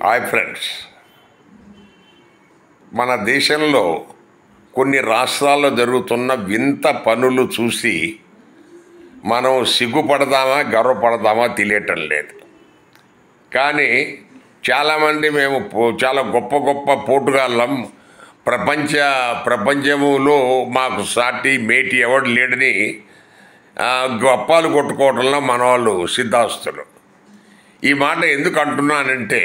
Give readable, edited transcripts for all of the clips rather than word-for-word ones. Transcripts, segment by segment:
Hi friends, మన దేశంలో కొన్ని రాష్ట్రాల్లో జరుగుతున్న వింత పనులు చూసి మనం సిగ్గుపడదామా గర్వపడదామా తెలియటం లేదు. కానీ చాలామంది మేము చాలా గొప్ప గొప్ప పోటుగాళ్ళం, ప్రపంచములో మాకు సాటి మేటి ఎవడు లేడని గొప్పాలు కొట్టుకోవడంలో మన వాళ్ళు సిద్ధాస్తులు. ఈ మాట ఎందుకు అంటున్నానంటే,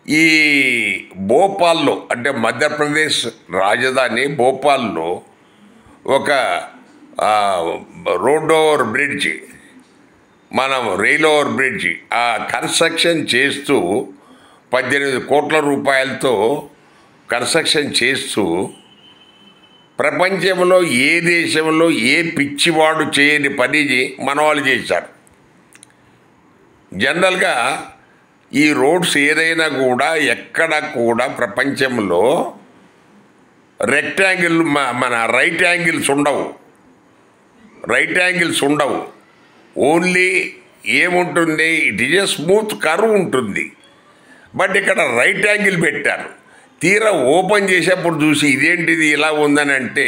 ఈ భోపాల్లో అంటే మధ్యప్రదేశ్ రాజధాని భోపాల్లో ఒక రోడ్ ఓవర్ బ్రిడ్జ్, మనం రైల్ ఓవర్ బ్రిడ్జ్ కన్స్ట్రక్షన్ చేస్తూ 18 కోట్ల రూపాయలతో కన్స్ట్రక్షన్ చేస్తూ ప్రపంచంలో ఏ దేశంలో ఏ పిచ్చివాడు చేయని పని మన వాళ్ళు చేశారు. జనరల్గా ఈ రోడ్స్ ఏదైనా కూడా ఎక్కడ కూడా ప్రపంచంలో రెక్టాంగిల్ మన రైట్ యాంగిల్స్ ఉండవు. ఓన్లీ ఏముంటుంది, it is a smooth curve ఉంటుంది. బట్ ఇక్కడ రైట్ యాంగిల్ పెట్టారు. తీరా ఓపెన్ చేసేప్పుడు చూసి ఇదేంటిది ఇలా ఉందని అంటే,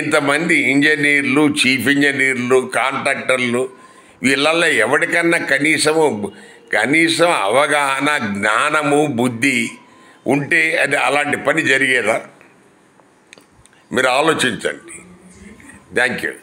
ఇంతమంది ఇంజనీర్లు, చీఫ్ ఇంజనీర్లు, కాంట్రాక్టర్లు వీళ్ళల్లో ఎవరికన్నా కనీసం అవగాహన, జ్ఞానము, బుద్ధి ఉంటే అది అలాంటి పని జరిగేదా? మీరు ఆలోచించండి. Thank you.